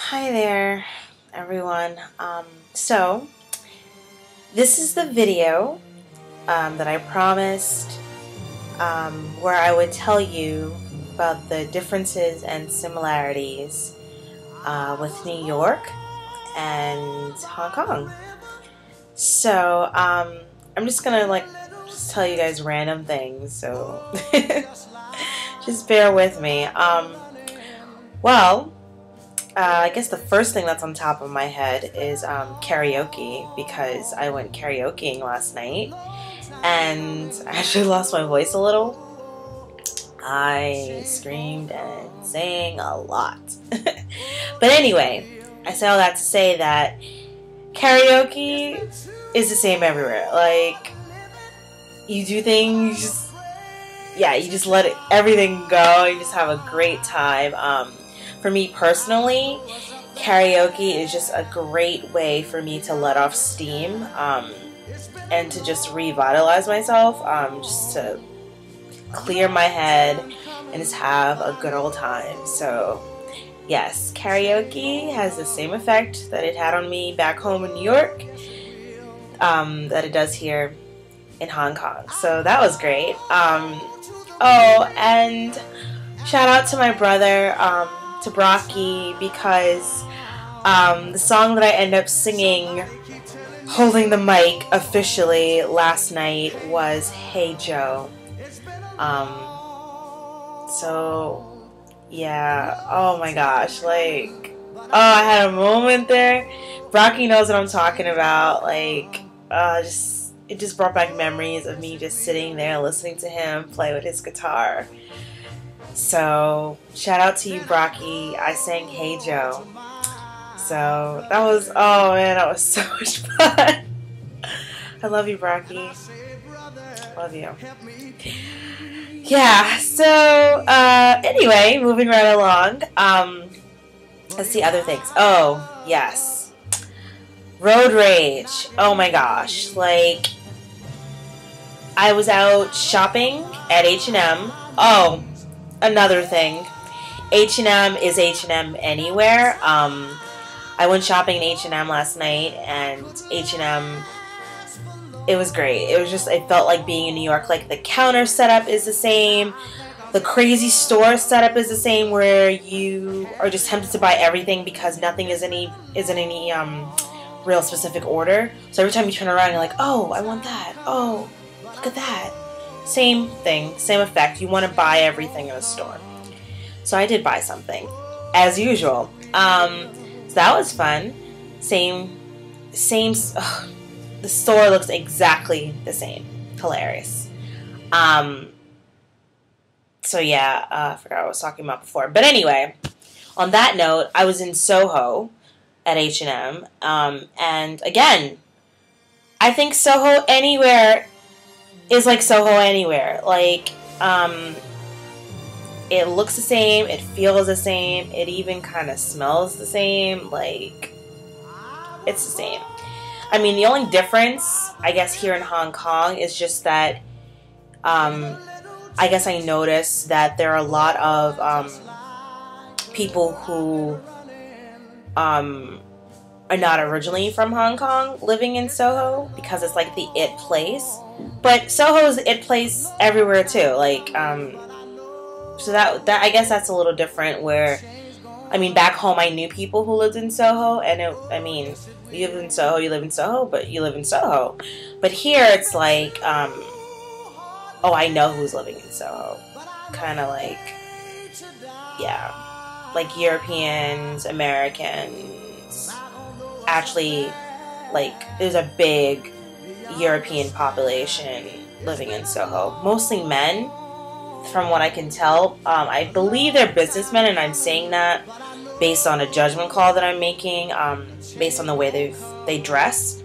Hi there, everyone. So this is the video that I promised where I would tell you about the differences and similarities with New York and Hong Kong. So I'm just gonna just tell you guys random things, so just bear with me. I guess the first thing that's on top of my head is karaoke, because I went karaokeing last night and I actually lost my voice a little. I screamed and sang a lot. But anyway, I say all that to say that karaoke is the same everywhere. Like, you do things, you just let everything go. You just have a great time. For me personally, karaoke is just a great way for me to let off steam and to just revitalize myself, just to clear my head and just have a good old time. So yes, karaoke has the same effect that it had on me back home in New York that it does here in Hong Kong. So that was great. Oh, and shout out to my brother, to Brocky, because the song that I ended up singing holding the mic officially last night was Hey Joe. So yeah, oh my gosh, I had a moment there. Brocky knows what I'm talking about. It just brought back memories of me just sitting there listening to him play with his guitar. So, shout out to you, Brocky. I sang Hey Joe. So, that was, oh man, that was so much fun. I love you, Brocky. Love you. Yeah, so, anyway, moving right along. Let's see other things. Oh, yes. Road rage. Oh my gosh. I was out shopping at H&M. Oh, another thing, H&M is H&M anywhere. I went shopping in H&M last night, and H&M, it was great. It felt like being in New York. Like, the counter setup is the same, the crazy store setup is the same, where you are just tempted to buy everything because nothing is in any real specific order. So every time you turn around, you're like, oh, I want that. Oh, look at that. Same thing, same effect. You want to buy everything in a store. So I did buy something, as usual. So that was fun. The store looks exactly the same. Hilarious. So yeah, I forgot what I was talking about before. But anyway, on that note, I was in Soho at H&M. And again, I think Soho anywhere is like Soho anywhere. It looks the same, it feels the same, it even kind of smells the same. It's the same. I mean, the only difference, I guess, here in Hong Kong is just that I guess I noticed that there are a lot of people who are not originally from Hong Kong living in Soho, because it's like the it place. But Soho is the it place everywhere too. So that I guess that's a little different. Where, I mean, back home I knew people who lived in Soho, and you live in Soho, you live in Soho, but you live in Soho. But here it's like, oh, I know who's living in Soho. Kind of like Europeans, Americans. Actually, there's a big European population living in Soho. Mostly men, from what I can tell. I believe they're businessmen, and I'm saying that based on a judgment call that I'm making, based on the way they dress.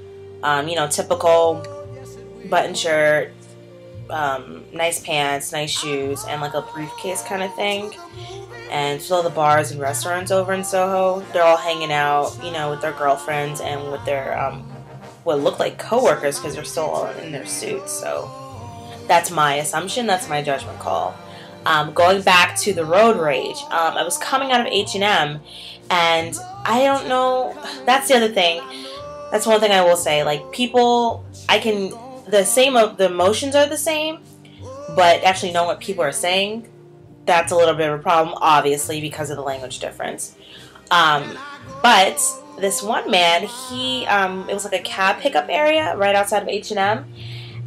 Typical button shirt, nice pants, nice shoes, and a briefcase kind of thing. And so all the bars and restaurants over in Soho, they're all hanging out, with their girlfriends and with their what look like coworkers, because they're still all in their suits. So that's my assumption. That's my judgment call. Going back to the road rage, I was coming out of H&M, and I don't know, that's the other thing. That's one thing I will say. Like, people, the emotions are the same, but actually knowing what people are saying, that's a little bit of a problem, obviously, because of the language difference. But this one man, it was like a cab pickup area right outside of H&M.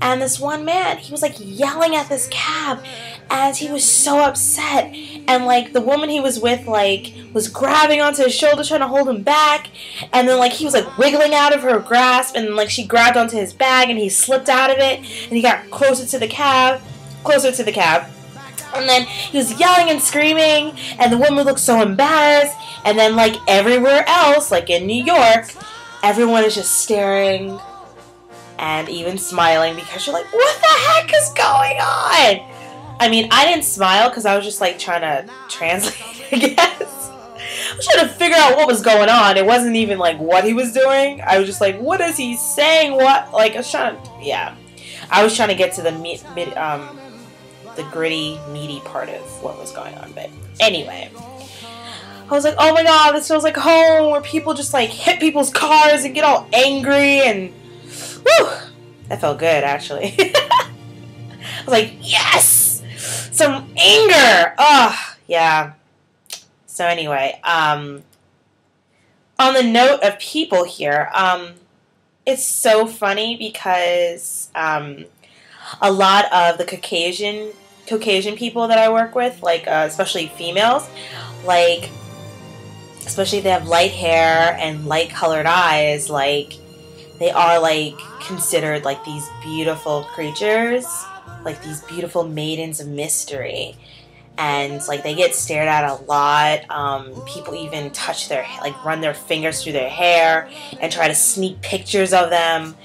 And this one man, he was like yelling at this cab, and he was so upset. And like the woman he was with, like, was grabbing onto his shoulder, trying to hold him back. And then like he was like wiggling out of her grasp, and like she grabbed onto his bag, and he slipped out of it, and he got closer to the cab. And then he was yelling and screaming, and the woman looked so embarrassed. And then like everywhere else, like in New York, everyone is just staring and even smiling, because you're like, what the heck is going on? I mean, I didn't smile because I was just like trying to translate, I guess. I was trying to figure out what was going on. It wasn't even like what he was doing. I was just like, what is he saying? What? Like, I was trying to get to the gritty, meaty part of what was going on. But anyway, I was like, oh my god, this feels like home, where people just like hit people's cars and get all angry, and whew, that felt good, actually. I was like, yes! Some anger! Ugh, yeah. So anyway, on the note of people here, it's so funny because a lot of the Caucasian people that I work with, like especially females, like, especially if they have light hair and light colored eyes, like, they are like considered like these beautiful creatures, like these beautiful maidens of mystery, and like they get stared at a lot. People even touch run their fingers through their hair and try to sneak pictures of them.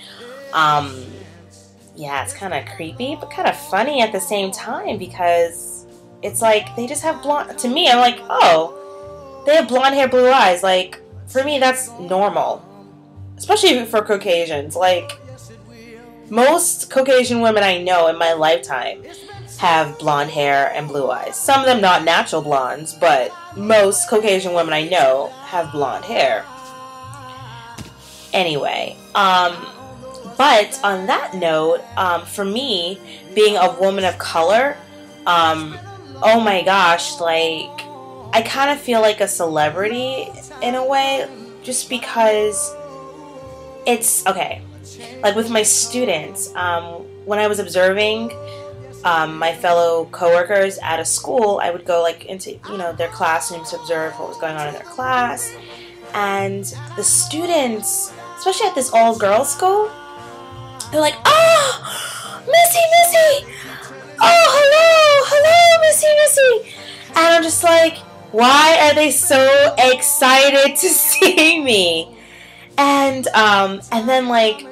Yeah, it's kind of creepy, but kind of funny at the same time, because it's like they just have blonde. To me, I'm like, oh, they have blonde hair, blue eyes. Like, for me, that's normal. Especially for Caucasians. Like, most Caucasian women I know in my lifetime have blonde hair and blue eyes. Some of them not natural blondes, but most Caucasian women I know have blonde hair. Anyway, but on that note, for me, being a woman of color, oh my gosh, like, I kind of feel like a celebrity in a way, just because it's, okay, like with my students, when I was observing my fellow coworkers at a school, I would go like into, their classrooms to observe what was going on in their class, and the students, especially at this all-girls school, they're like, oh, Missy, oh, hello, Missy, and I'm just like, why are they so excited to see me? And then like,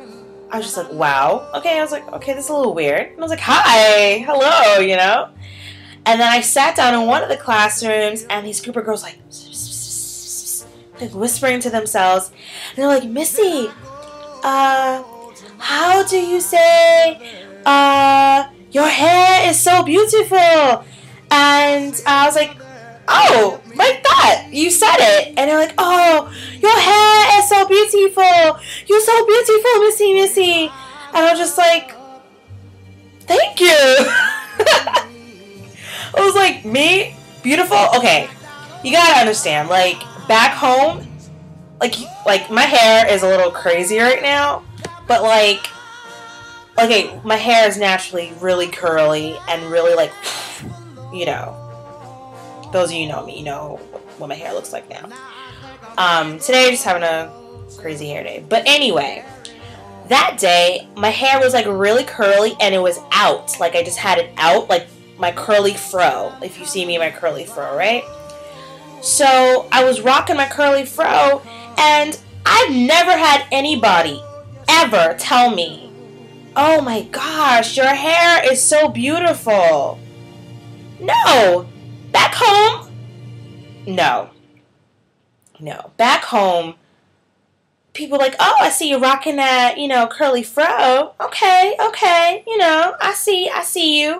I was just like, wow, okay, I was like, okay, this is a little weird, and I was like, hi, hello, and then I sat down in one of the classrooms, and these group of girls like whispering to themselves, and they're like, Missy, how do you say, your hair is so beautiful? And I was like, oh, like that, you said it. And they're like, oh, your hair is so beautiful, you're so beautiful, Missy. And I was just like, thank you. I was like, me? Beautiful? Okay, you gotta understand, like, back home, like my hair is a little crazy right now, but like, okay, my hair is naturally really curly and really like, those of you who know me, you know what my hair looks like now. Today, just having a crazy hair day. But anyway, that day, my hair was like really curly, and it was out. Like, I just had it out, like my curly fro. If you see me in my curly fro, right? So I was rocking my curly fro, and I've never had anybody ever tell me, oh my gosh, your hair is so beautiful. No. Back home, no. Back home, people like, oh, I see you rocking that, curly fro. Okay, I see you.